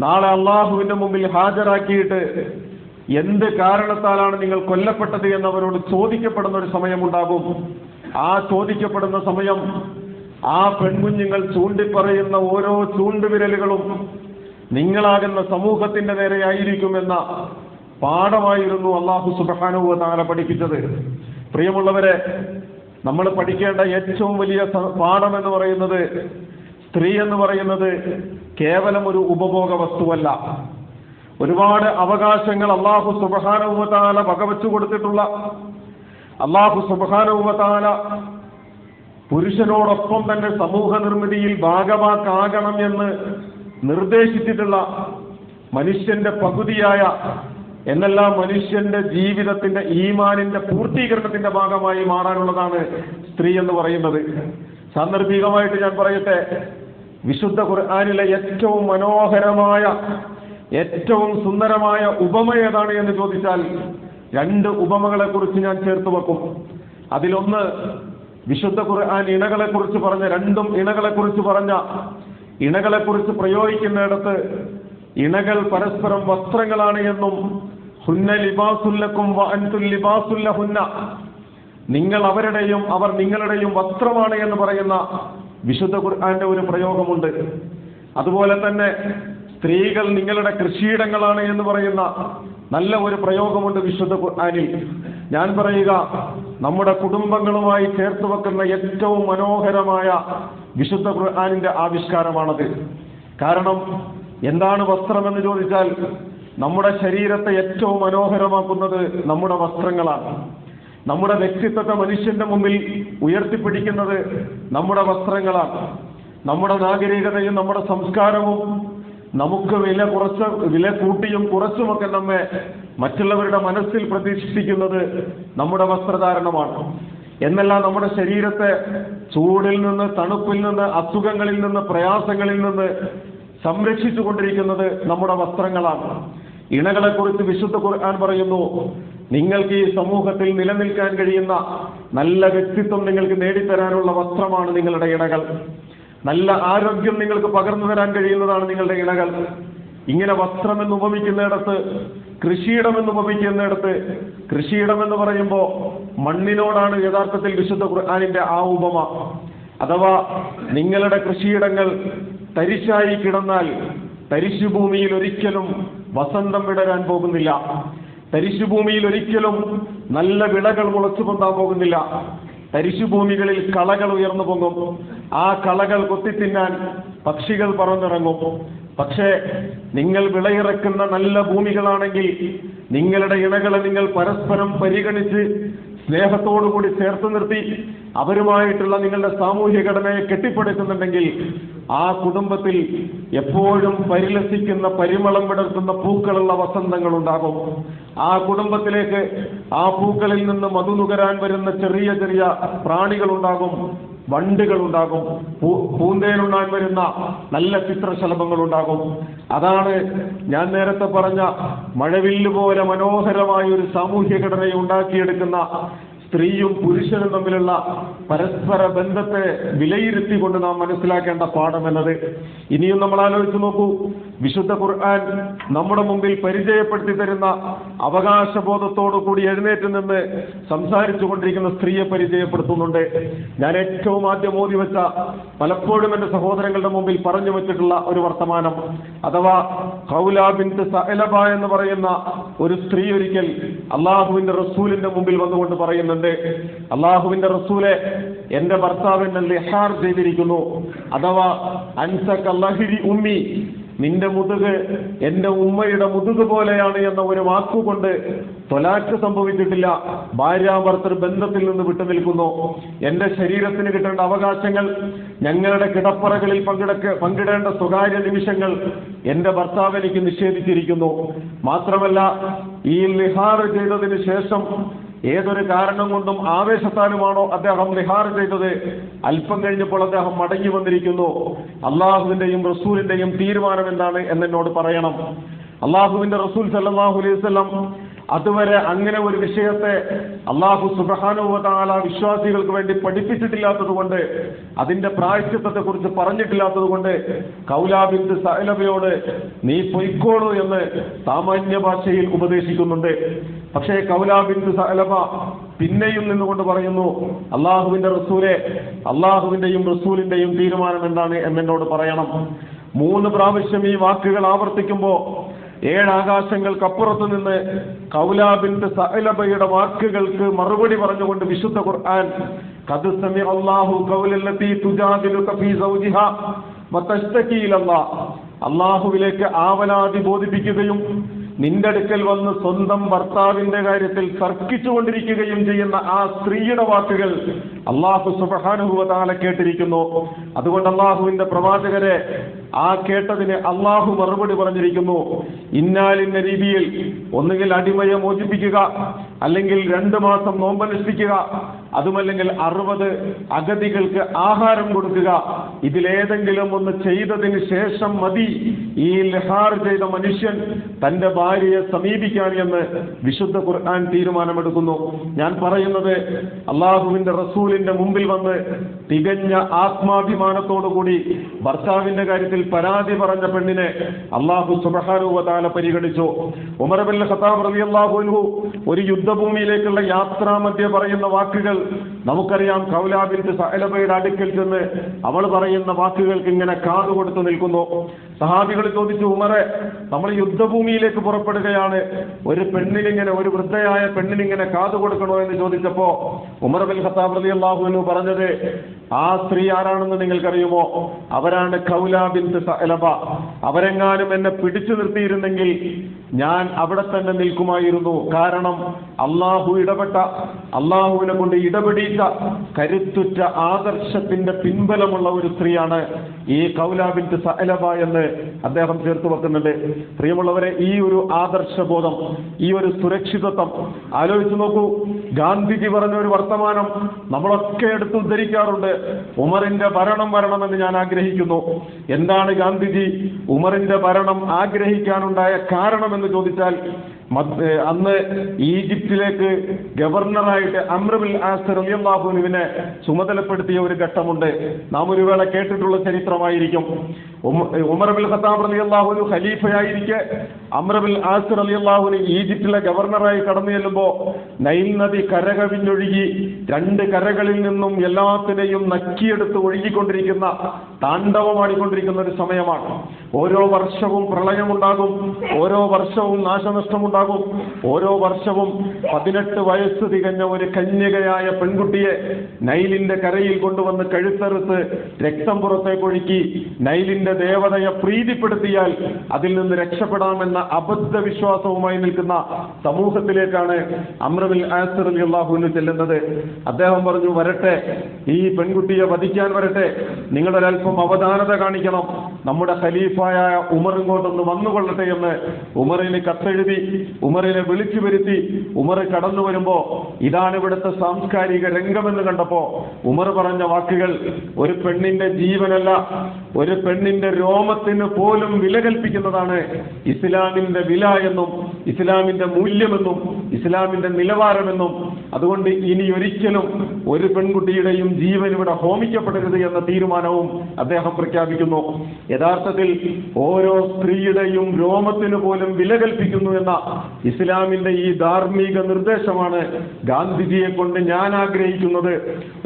നാളെ അള്ളാഹുവിന്റെ മുമ്പിൽ ഹാജരാക്കിയിട്ട് എന്ത് കാരണത്താലാണ് നിങ്ങൾ കൊല്ലപ്പെട്ടത് എന്നവരോട് ചോദിക്കപ്പെടുന്ന ഒരു സമയമുണ്ടാകും. ആ ചോദിക്കപ്പെടുന്ന സമയം ആ പെൺകുഞ്ഞുങ്ങൾ ചൂണ്ടിപ്പറയുന്ന ഓരോ ചൂണ്ടുവിരലുകളും നിങ്ങളാകുന്ന സമൂഹത്തിന്റെ നേരെയായിരിക്കുമെന്ന പാഠമായിരുന്നു അല്ലാഹു സുബ്ഹാനഹു വ തആല പഠിപ്പിച്ചത്. പ്രിയമുള്ളവരെ, നമ്മൾ പഠിക്കേണ്ട ഏറ്റവും വലിയ പാഠം എന്ന് പറയുന്നത്, സ്ത്രീ എന്ന് പറയുന്നത് കേവലം ഒരു ഉപഭോഗ വസ്തുവല്ല. ഒരുപാട് അവകാശങ്ങൾ അല്ലാഹു സുബ്ഹാനഹു വ തആല വകവെച്ചു കൊടുത്തിട്ടുള്ള, അല്ലാഹു സുബ്ഹാനഹു വ തആല പുരുഷനോടൊപ്പം തന്നെ സമൂഹ നിർമ്മിതിയിൽ ഭാഗവാക്കാകണം എന്ന് നിർദ്ദേശിച്ചിട്ടുള്ള, മനുഷ്യന്റെ പകുതിയായ എന്നല്ല മനുഷ്യന്റെ ജീവിതത്തിന്റെ ഈമാനിന്റെ പൂർത്തീകരണത്തിന്റെ ഭാഗമായി മാറാനുള്ളതാണ് സ്ത്രീ എന്ന് പറയുന്നത്. സാന്ദർഭികമായിട്ട് ഞാൻ പറയട്ടെ, വിശുദ്ധ ഖുർആനിലെ ഏറ്റവും മനോഹരമായ, ഏറ്റവും സുന്ദരമായ ഉപമ ഏതാണ് എന്ന് ചോദിച്ചാൽ 2 ഉപമകളെ കുറിച്ച് ഞാൻ ചേർത്ത് വെക്കും. അതിലൊന്ന് വിശുദ്ധ ഖുർആൻ ഇണകളെ കുറിച്ച് പറഞ്ഞ, 2 ഇണകളെ കുറിച്ച് പറഞ്ഞ, ഇണകളെ കുറിച്ച് പ്രയോഗിക്കുന്നിടത്ത് ഇണകൾ പരസ്പരം വസ്ത്രങ്ങളാണ് എന്നും, ഹുന്ന ലിബാസുല്ലക്കും വ അൻതും ലിബാസുല്ലഹുന്ന, നിങ്ങൾ അവരുടെയും അവർ നിങ്ങളുടെയും വസ്ത്രമാണ് എന്ന് പറയുന്ന വിശുദ്ധ ഖുർആന്റെ ഒരു പ്രയോഗമുണ്ട്. അതുപോലെ തന്നെ സ്ത്രീകൾ നിങ്ങളുടെ കൃഷിയിടങ്ങളാണ് എന്ന് പറയുന്ന നല്ല ഒരു പ്രയോഗമുണ്ട് വിശുദ്ധ ഖുർആനിൽ. ഞാൻ പറയുക, നമ്മുടെ കുടുംബങ്ങളുമായി ചേർത്ത് വെക്കുന്ന ഏറ്റവും മനോഹരമായ വിശുദ്ധ ഖുർആനിന്റെ ആവിഷ്കാരമാണത്. കാരണം എന്താണ് വസ്ത്രമെന്ന് ചോദിച്ചാൽ, നമ്മുടെ ശരീരത്തെ ഏറ്റവും മനോഹരമാക്കുന്നത് നമ്മുടെ വസ്ത്രങ്ങളാണ്. നമ്മുടെ വ്യക്തിത്വത്തെ മനുഷ്യന്റെ മുമ്പിൽ ഉയർത്തിപ്പിടിക്കുന്നത് നമ്മുടെ വസ്ത്രങ്ങളാണ്. നമ്മുടെ നാഗരികതയും നമ്മുടെ സംസ്കാരവും നമുക്ക് വില കൂട്ടിയും കുറച്ചുമൊക്കെ നമ്മെ മറ്റുള്ളവരുടെ മനസ്സിൽ പ്രതിഷ്ഠിക്കുന്നത് നമ്മുടെ വസ്ത്രധാരണമാണ്. എന്നല്ല, നമ്മുടെ ശരീരത്തെ ചൂടിൽ നിന്ന്, തണുപ്പിൽ നിന്ന്, അസുഖങ്ങളിൽ നിന്ന്, പ്രയാസങ്ങളിൽ നിന്ന് സംരക്ഷിച്ചു കൊണ്ടിരിക്കുന്നത് നമ്മുടെ വസ്ത്രങ്ങളാണ്. ഇണകളെ കുറിച്ച് വിശുദ്ധ ഖുർആൻ പറയുന്നു, നിങ്ങൾക്ക് ഈ സമൂഹത്തിൽ നിലനിൽക്കാൻ കഴിയുന്ന നല്ല വ്യക്തിത്വം നിങ്ങൾക്ക് നേടിത്തരാനുള്ള വസ്ത്രമാണ് നിങ്ങളുടെ ഇണകൾ. നല്ല ആരോഗ്യം നിങ്ങൾക്ക് പകർന്നു തരാൻ കഴിയുന്നതാണ് നിങ്ങളുടെ ഇണകൾ. ഇങ്ങനെ വസ്ത്രമെന്ന് ഉപമിക്കുന്നിടത്ത്, കൃഷിയിടമെന്ന് ഉപമിക്കുന്നിടത്ത്, കൃഷിയിടമെന്ന് പറയുമ്പോൾ മണ്ണിനോടാണ് യഥാർത്ഥത്തിൽ വിശുദ്ധ ഖുർആനിന്റെ ആ ഉപമ. അഥവാ നിങ്ങളുടെ കൃഷിയിടങ്ങൾ തരിശായി കിടന്നാൽ തരിശുഭൂമിയിൽ ഒരിക്കലും വസന്തം വിടരാൻ പോകുന്നില്ല. തരിശുഭൂമിയിൽ ഒരിക്കലും നല്ല വിളകൾ മുളച്ചു പൊന്താൻ പോകുന്നില്ല. തരിശുഭൂമികളിൽ കളകൾ ഉയർന്നു പൊങ്ങും. ആ കളകൾ കൊത്തിത്തിന്നാൻ പക്ഷികൾ പറന്നിറങ്ങും. പക്ഷേ നിങ്ങൾ വിളയിറക്കുന്ന നല്ല ഭൂമികളാണെങ്കിൽ നിങ്ങളുടെ ഇണകളെ നിങ്ങൾ പരസ്പരം പരിഗണിച്ച് സ്നേഹത്തോടുകൂടി ചേർത്ത് നിർത്തി അവരുമായിട്ടുള്ള നിങ്ങളുടെ സാമൂഹ്യ ഘടനയെ കെട്ടിപ്പടുക്കുന്നുണ്ടെങ്കിൽ ആ കുടുംബത്തിൽ എപ്പോഴും പരിലസിക്കുന്ന, പരിമളം വിടർത്തുന്ന പൂക്കളുള്ള വസന്തങ്ങൾ ഉണ്ടാകും. ആ കുടുംബത്തിലേക്ക് ആ പൂക്കളിൽ നിന്ന് മധു നുകരാൻ വരുന്ന ചെറിയ ചെറിയ പ്രാണികളുണ്ടാകും, വണ്ടുകളുണ്ടാകും, പൂന്തേനുണ്ണാൻ വരുന്ന നല്ല ചിത്രശലഭങ്ങൾ ഉണ്ടാകും. അതാണ് ഞാൻ നേരത്തെ പറഞ്ഞ മഴവില്ല് പോലെ മനോഹരമായ ഒരു സാമൂഹ്യ ഘടനയെ ഉണ്ടാക്കിയെടുക്കുന്ന സ്ത്രീയും പുരുഷനും തമ്മിലുള്ള പരസ്പര ബന്ധത്തെ വിലയിരുത്തിക്കൊണ്ട് നാം മനസ്സിലാക്കേണ്ട പാഠം എന്നത്. ഇനിയും നമ്മൾ ആലോചിച്ച് നോക്കൂ, വിശുദ്ധ ഖുർആൻ നമ്മുടെ മുമ്പിൽ പരിചയപ്പെടുത്തി തരുന്ന അവകാശബോധത്തോടു കൂടി എഴുന്നേറ്റ് നിന്ന് സംസാരിച്ചു കൊണ്ടിരിക്കുന്ന സ്ത്രീയെ പരിചയപ്പെടുത്തുന്നുണ്ട്. ഞാൻ ഏറ്റവും ആദ്യം ഓതി വെച്ച, പലപ്പോഴും എൻ്റെ സഹോദരങ്ങളുടെ മുമ്പിൽ പറഞ്ഞു വെച്ചിട്ടുള്ള ഒരു വർത്തമാനം, അഥവാ ഖൗല ബിൻത് സഅലബ എന്ന് പറയുന്ന ഒരു സ്ത്രീ ഒരിക്കൽ അള്ളാഹുവിന്റെ റസൂലിന്റെ മുമ്പിൽ വന്നുകൊണ്ട് പറയുന്നുണ്ട്, അള്ളാഹുവിന്റെ റസൂലെ, എന്റെ ഭർത്താവ് എന്നെ ലിഹാർ ചെയ്തിരിക്കുന്നു, അഥവാ അൻസക ലഹരി ഉമ്മി, നിന്റെ മുതുക് എന്റെ ഉമ്മയുടെ മുതുക് പോലെയാണ് എന്ന ഒരു വാക്കുകൊണ്ട് തൊലാക്ക് സംഭവിച്ചിട്ടില്ല, ഭാര്യാഭർത്തൃ ബന്ധത്തിൽ നിന്ന് വിട്ടുനിൽക്കുന്നു. എന്റെ ശരീരത്തിന് കിട്ടേണ്ട അവകാശങ്ങൾ, ഞങ്ങളുടെ കിടപ്പറകളിൽ പങ്കിടേണ്ട സ്വകാര്യ നിമിഷങ്ങൾ എന്റെ ഭർത്താവ് എനിക്ക് നിഷേധിച്ചിരിക്കുന്നു. മാത്രമല്ല, ഈ ലിഹാർ ചെയ്തതിന് ശേഷം ഏതൊരു കാരണം കൊണ്ടും ആവേശത്താലുമാണോ അദ്ദേഹം ലിഹാർ ചെയ്തത്, അല്പം കഴിഞ്ഞപ്പോൾ അദ്ദേഹം മടങ്ങി വന്നിരിക്കുന്നു. അള്ളാഹുവിന്റെയും റസൂലിന്റെയും തീരുമാനം എന്താണ് എന്നോട് പറയണം. അള്ളാഹുവിന്റെ റസൂൽ സല്ലല്ലാഹു അലൈഹി വസല്ലം അതുവരെ അങ്ങനെ ഒരു വിഷയത്തെ അല്ലാഹു സുബ്ഹാനഹു വ തആല വിശ്വാസികൾക്ക് വേണ്ടി പഠിപ്പിച്ചിട്ടില്ലാത്തത് കൊണ്ട്, അതിന്റെ പ്രായശ്ചിത്തത്തെ കുറിച്ച് പറഞ്ഞിട്ടില്ലാത്തത് കൊണ്ട് ഖൗല ബിൻത് സഅലബയോട് നീ പൊയ്ക്കോളൂ എന്ന് സാമാന്യ ഭാഷയിൽ ഉപദേശിക്കുന്നുണ്ട്. പക്ഷേ ഖൗല ബിൻത് സഅലബ പിന്നെയും നിന്നുകൊണ്ട് പറയുന്നു, അള്ളാഹുവിന്റെ റസൂലെ, അള്ളാഹുവിന്റെയും റസൂലിന്റെയും തീരുമാനം എന്താണ് എന്നോട് പറയണം. 3 പ്രാവശ്യം ഈ വാക്കുകൾ ആവർത്തിക്കുമ്പോൾ 7 ആകാശങ്ങൾക്കപ്പുറത്ത് നിന്ന് ഖൗല ബിൻത് സഅലബയുടെ വാക്കുകൾക്ക് മറുപടി പറഞ്ഞുകൊണ്ട് വിശുദ്ധ ഖുർആൻ ഖദ് സമിഅ അല്ലാഹു ഖൗലല്ലതി തുജാദിലുക ഫീ സൗജിഹാ വതസ്തകീ ഇലല്ലാഹ്, അല്ലാഹുവിലേക്ക് ആവലാതി ബോധിപ്പിക്കുകയും നിന്റെ അടുക്കൽ വന്ന് സ്വന്തം ഭർത്താവിന്റെ കാര്യത്തിൽ തർക്കിച്ചുകൊണ്ടിരിക്കുകയും ചെയ്യുന്ന ആ സ്ത്രീയുടെ വാക്കുകൾ അല്ലാഹു സുബ്ഹാനഹു വ തആല കേട്ടിരിക്കുന്നു. അതുകൊണ്ട് അല്ലാഹുവിന്റെ പ്രവാചകരെ ആ കേട്ടതിന് അല്ലാഹു മറുപടി പറഞ്ഞിരിക്കുന്നു. ഇന്നാലിന്ന രീതിയിൽ ഒന്നുകിൽ അടിമയെ മോചിപ്പിക്കുക, അല്ലെങ്കിൽ 2 മാസം നോമ്പനുഷ്ഠിക്കുക, അതുമല്ലെങ്കിൽ 60 അഗതികൾക്ക് ആഹാരം കൊടുക്കുക. ഇതിലേതെങ്കിലും ഒന്ന് ചെയ്തതിന് ശേഷം മതി ഈ ലഹാർ ചെയ്ത മനുഷ്യൻ തന്റെ ഭാര്യയെ സമീപിക്കാൻ എന്ന് വിശുദ്ധ ഖുർആൻ തീരുമാനമെടുക്കുന്നു. ഞാൻ പറയുന്നത് അള്ളാഹുവിന്റെ റസൂലിന്റെ മുമ്പിൽ വന്ന് തികഞ്ഞ ആത്മാഭിമാനത്തോടുകൂടി ഭർത്താവിന്റെ കാര്യത്തിൽ പരാതി പറഞ്ഞ പെണ്ണിനെ അള്ളാഹു സുബ്ഹാനഹു വ തആല പരിഗണിച്ചു. ഉമർ ഇബ്നുൽ ഖത്താബ് റളിയല്ലാഹു അൻഹു ഒരു യുദ്ധഭൂമിയിലേക്കുള്ള യാത്രാമധ്യേ പറയുന്ന വാക്കുകൾ നമുക്കറിയാം. ഖൗല ബിൻത് സഅലബയുടെ അടുക്കൽ ചെന്ന് അവൾ പറയുന്ന വാക്കുകൾക്ക് ഇങ്ങനെ കാതുകൊടുത്തു നിൽക്കുന്നു. സഹാബികൾ ചോദിച്ചു, ഉമറെ, നമ്മൾ യുദ്ധഭൂമിയിലേക്ക് പുറപ്പെടുകയാണ്, ഒരു പെണ്ണിനിങ്ങനെ, ഒരു വൃദ്ധയായ പെണ്ണിനിങ്ങനെ കാതു കൊടുക്കണോ എന്ന് ചോദിച്ചപ്പോ ഉമർ ഇബ്നുൽ ഖത്താബ് റളിയല്ലാഹു അൻഹു പറഞ്ഞത്, ആ സ്ത്രീ ആരാണെന്ന് നിങ്ങൾക്കറിയുമോ? അവരാണ് ഖൗല ബിൻത് സഅലബ. അവരെങ്ങാനും എന്നെ പിടിച്ചു നിർത്തിയിരുന്നെങ്കിൽ ഞാൻ അവിടെ തന്നെ നിൽക്കുമായിരുന്നു. കാരണം അള്ളാഹു ഇടപെട്ട, അള്ളാഹുവിനെ കൊണ്ട് ഇടപെടിച്ച കരുത്തുറ്റ ആദർശത്തിന്റെ പിൻബലമുള്ള ഒരു സ്ത്രീയാണ് ഈ ഖൗല ബിൻത് സഅലബ എന്ന് അദ്ദേഹം ചേർത്ത് വെക്കുന്നുണ്ട്. പ്രിയമുള്ളവരെ, ഈ ഒരു ആദർശബോധം, ഈ ഒരു സുരക്ഷിതത്വം ആലോചിച്ചു നോക്കൂ. ഗാന്ധിജി പറഞ്ഞ ഒരു വർത്തമാനം നമ്മളൊക്കെ എടുത്ത് ഉദ്ധരിക്കാറുണ്ട്. ഉമറിന്റെ ഭരണം വരണമെന്ന് ഞാൻ ആഗ്രഹിക്കുന്നു. എന്താണ് ഗാന്ധിജി ഉമറിന്റെ ഭരണം ആഗ്രഹിക്കാനുണ്ടായ കാരണമെന്ന് ചോദിച്ചാൽ, അന്ന് ഈജിപ്തിലേക്ക് ഗവർണറായിട്ട് അംർ ഇബ്നുൽ ആസ് റളിയല്ലാഹു അൻഹുവിനെ ചുമതലപ്പെടുത്തിയ ഒരു ഘട്ടമുണ്ട്. നാം ഒരു വേള കേട്ടിട്ടുള്ള ചരിത്രമായിരിക്കും. ഉമർ ഇബ്നുൽ ഖത്താബ് റളിയല്ലാഹു അൻഹു ഖലീഫയായിരിക്കെ അംർ ഇബ്നുൽ ആസ് റളിയല്ലാഹു അൻഹു ഈജിപ്തിലെ ഗവർണറായി കടന്നു ചെല്ലുമ്പോൾ നൈൽ നദി കരകവിഞ്ഞൊഴുകി 2 കരകളിൽ നിന്നും എല്ലാത്തിനെയും നക്കിയെടുത്ത് ഒഴുകിക്കൊണ്ടിരിക്കുന്ന, താണ്ഡവമാടിക്കൊണ്ടിരിക്കുന്ന ഒരു സമയമാണ്. ഓരോ വർഷവും പ്രളയമുണ്ടാകും, ഓരോ വർഷവും നാശനഷ്ടമുണ്ടാകും, ഓരോ വർഷവും 18 വയസ്സ് തികഞ്ഞ ഒരു കന്യകയായ പെൺകുട്ടിയെ നൈലിന്റെ കരയിൽ കൊണ്ടുവന്ന് കഴുത്തറുത്ത് രക്തം പുറത്തേക്കൊഴുക്കി നൈലിന്റെ ദേവതയെ പ്രീതിപ്പെടുത്തിയാൽ അതിൽ നിന്ന് രക്ഷപ്പെടാമെന്ന അബദ്ധ വിശ്വാസവുമായി നിൽക്കുന്ന സമൂഹത്തിലേക്കാണ് അംർ ഇബ്നുൽ ആസ് റളിയല്ലാഹു അൻഹു ചെല്ലുന്നത്. അദ്ദേഹം പറഞ്ഞു, വരട്ടെ, ഈ പെൺകുട്ടിയെ വധിക്കാൻ വരട്ടെ, നിങ്ങളൊരൽപ്പം അവധാനത കാണിക്കണം, നമ്മുടെ ഖലീഫായ ഉമർ ഇങ്ങോട്ടൊന്ന് വന്നുകൊള്ളട്ടെ എന്ന് ഉമറിന് കത്തെഴുതി ഉമറിനെ വിളിച്ചു വരുത്തി. ഉമർ കടന്നു വരുമ്പോ ഇതാണ് ഇവിടുത്തെ സാംസ്കാരിക രംഗമെന്ന് കണ്ടപ്പോ ഉമർ പറഞ്ഞ വാക്കുകൾ, ഒരു പെണ്ണിന്റെ ജീവനല്ല, ഒരു പെണ്ണിന്റെ രോമത്തിന് പോലും വില കൽപ്പിക്കുന്നതാണ് ഇസ്ലാമിന്റെ വില എന്നും ഇസ്ലാമിന്റെ മൂല്യമെന്നും ഇസ്ലാമിന്റെ നിലവാരമെന്നും, അതുകൊണ്ട് ഇനി ഒരിക്കലും ഒരു പെൺകുട്ടിയുടെയും ജീവൻ ഇവിടെ ഹോമിക്കപ്പെടരുത് എന്ന തീരുമാനവും അദ്ദേഹം പ്രഖ്യാപിക്കുന്നു. യഥാർത്ഥത്തിൽ ഓരോ സ്ത്രീയുടെയും രോമത്തിന് പോലും വില കൽപ്പിക്കുന്നു എന്ന ഇസ്ലാമിന്റെ ഈ ധാർമ്മിക നിർദ്ദേശമാണ് ഗാന്ധിജിയെ കൊണ്ട് ഞാൻ ആഗ്രഹിക്കുന്നത്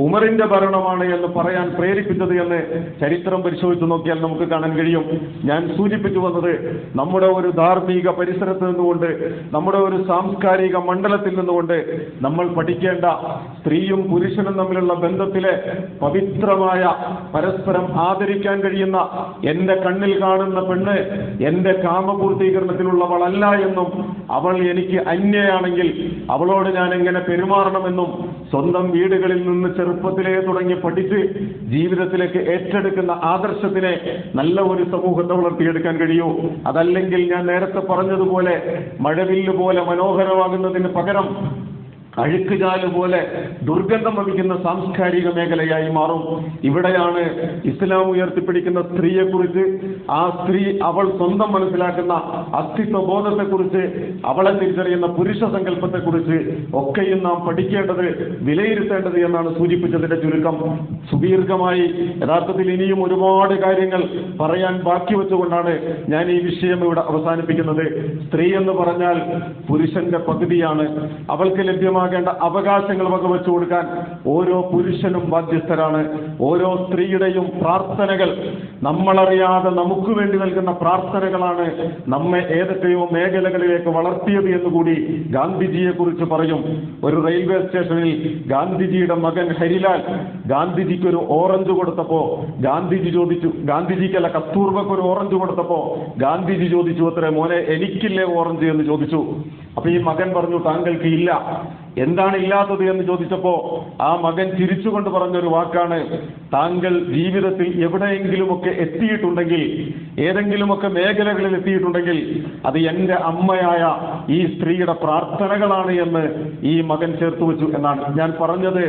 ഉമറിന്റെ ഭരണമാണ് എന്ന് പറയാൻ പ്രേരിപ്പിച്ചത് എന്ന് ചരിത്രം പരിശോധിച്ചു നോക്കിയാൽ നമുക്ക് കാണാൻ കഴിയും. ഞാൻ സൂചിപ്പിച്ചു വന്നത്, നമ്മുടെ ഒരു ധാർമ്മിക പരിസരത്ത് നിന്നുകൊണ്ട്, നമ്മുടെ ഒരു സാംസ്കാരിക മണ്ഡലത്തിൽ നിന്നുകൊണ്ട് നമ്മൾ പഠിക്കേണ്ട സ്ത്രീയും പുരുഷനും തമ്മിലുള്ള ബന്ധത്തിലെ പവിത്രമായ, പരസ്പരം ആദരിക്കാൻ കഴിയുന്ന, എന്റെ കണ്ണിൽ കാണുന്ന പെണ്ണ് എന്റെ കാമപൂർത്തീകരണത്തിലുള്ളവളല്ല എന്നും അവൾ എനിക്ക് അന്യയാണെങ്കിൽ അവളോട് ഞാൻ എങ്ങനെ പെരുമാറണമെന്നും സ്വന്തം വീടുകളിൽ നിന്ന് ചെറുപ്പത്തിലേ തുടങ്ങി പഠിച്ച് ജീവിതത്തിലേക്ക് ഏറ്റെടുക്കുന്ന ആദർശത്തിനെ നല്ല ഒരു സമൂഹത്തെ വളർത്തിയെടുക്കാൻ കഴിയൂ. അതല്ലെങ്കിൽ ഞാൻ നേരത്തെ പറഞ്ഞതുപോലെ മഴവില്ല് പോലെ മനോഹരമാകുന്നതിന് പകരം അഴുക്കുചാല് പോലെ ദുർഗന്ധം വമിക്കുന്ന സാംസ്കാരിക മേഖലയായി മാറും. ഇവിടെയാണ് ഇസ്ലാം ഉയർത്തിപ്പിടിക്കുന്ന സ്ത്രീയെക്കുറിച്ച്, ആ സ്ത്രീ അവൾ സ്വന്തം മനസ്സിലാക്കുന്ന അസ്തിത്വ ബോധത്തെക്കുറിച്ച്, അവളെ തിരിച്ചറിയുന്ന പുരുഷ സങ്കല്പത്തെക്കുറിച്ച് ഒക്കെയും നാം പഠിക്കേണ്ടത്, വിലയിരുത്തേണ്ടത് എന്നാണ് സൂചിപ്പിച്ചതിന്റെ ചുരുക്കം. സുദീർഘമായി യഥാർത്ഥത്തിൽ ഇനിയും ഒരുപാട് കാര്യങ്ങൾ പറയാൻ ബാക്കി വെച്ചുകൊണ്ടാണ് ഞാൻ ഈ വിഷയം ഇവിടെ അവസാനിപ്പിക്കുന്നത്. സ്ത്രീ എന്ന് പറഞ്ഞാൽ പുരുഷന്റെ പകുതിയാണ്. അവൾക്ക് ലഭ്യമാകേണ്ട ഉണ്ടാകേണ്ട അവകാശങ്ങൾ വകവെച്ചു കൊടുക്കാൻ ഓരോ പുരുഷനും ബാധ്യസ്ഥരാണ്. ഓരോ സ്ത്രീയുടെയും പ്രാർത്ഥനകൾ, നമ്മളറിയാതെ നമുക്ക് വേണ്ടി നൽകുന്ന പ്രാർത്ഥനകളാണ് നമ്മെ ഏതൊക്കെയോ മേഖലകളിലേക്ക് വളർത്തിയത് എന്നുകൂടി ഗാന്ധിജിയെ കുറിച്ച് പറയും. ഒരു റെയിൽവേ സ്റ്റേഷനിൽ ഗാന്ധിജിയുടെ മകൻ ഹരിലാൽ ഗാന്ധിജിക്ക് ഒരു ഓറഞ്ച് കൊടുത്തപ്പോ ഗാന്ധിജിക്കല്ല കസ്തൂർബക്ക് ഒരു ഓറഞ്ച് കൊടുത്തപ്പോ ഗാന്ധിജി ചോദിച്ചു, അത്രേ മോനെ എനിക്കില്ലേ ഓറഞ്ച് എന്ന് ചോദിച്ചു. അപ്പൊ ഈ മകൻ പറഞ്ഞു, താങ്കൾക്ക് ഇല്ല. എന്താണ് ഇല്ലാത്തത് എന്ന് ചോദിച്ചപ്പോ ആ മകൻ ചിരിച്ചുകൊണ്ട് പറഞ്ഞൊരു വാക്കാണ്, താങ്കൾ ജീവിതത്തിൽ എവിടെയെങ്കിലുമൊക്കെ എത്തിയിട്ടുണ്ടെങ്കിൽ, ഏതെങ്കിലുമൊക്കെ മേഖലകളിൽ എത്തിയിട്ടുണ്ടെങ്കിൽ അത് എൻ്റെ അമ്മയായ ഈ സ്ത്രീയുടെ പ്രാർത്ഥനകളാണ് എന്ന് ഈ മകൻ ചേർത്ത് വെച്ചു എന്നാണ്. ഞാൻ പറഞ്ഞത്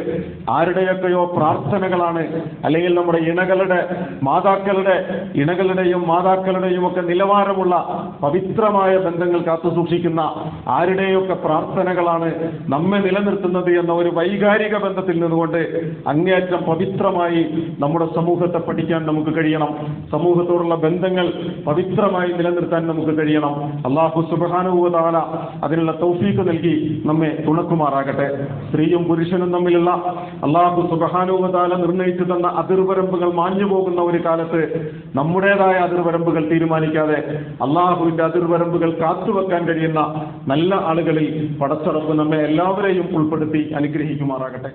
ആരുടെയൊക്കെയോ പ്രാർത്ഥനകളാണ്, അല്ലെങ്കിൽ നമ്മുടെ ഇണകളുടെയും മാതാക്കളുടെയും ഒക്കെ നിലവാരമുള്ള പവിത്രമായ ബന്ധങ്ങൾ കാത്തുസൂക്ഷിക്കുന്ന ആരുടെയൊക്കെ പ്രാർത്ഥനകളാണ് നമ്മെ നിലനിർത്തുന്നത് എന്ന ഒരു വൈകാരിക ബന്ധത്തിൽ നിന്നുകൊണ്ട് അങ്ങേയറ്റം പവിത്രമായി നമ്മുടെ സമൂഹത്തെ പഠിക്കാൻ നമുക്ക് കഴിയണം. സമൂഹത്തോടുള്ള ബന്ധങ്ങൾ പവിത്രമായി നിലനിർത്താൻ നമുക്ക് കഴിയണം. അല്ലാഹു സുബ്ഹാനഹു വ തആല അതിനുള്ള തൗഫീഖ് നൽകി നമ്മെ തുണക്കുമാറാകട്ടെ. സ്ത്രീയും പുരുഷനും തമ്മിലുള്ള അല്ലാഹു സുബ്ഹാനഹു വ തആല നിർണയിച്ചു തന്ന അതിർവരമ്പുകൾ മാഞ്ഞു പോകുന്ന ഒരു കാലത്ത് നമ്മുടേതായ അതിർവരമ്പുകൾ തീരുമാനിക്കാതെ അല്ലാഹുവിന്റെ അതിർവരമ്പുകൾ കാത്തുവെക്കാൻ കഴിയുന്ന നല്ല ആളുകളിൽ പടച്ചറപ്പ് നമ്മെ എല്ലാവരെയും ഉൾപ്പെടുത്തി അനുഗ്രഹിക്കുമാറാകട്ടെ.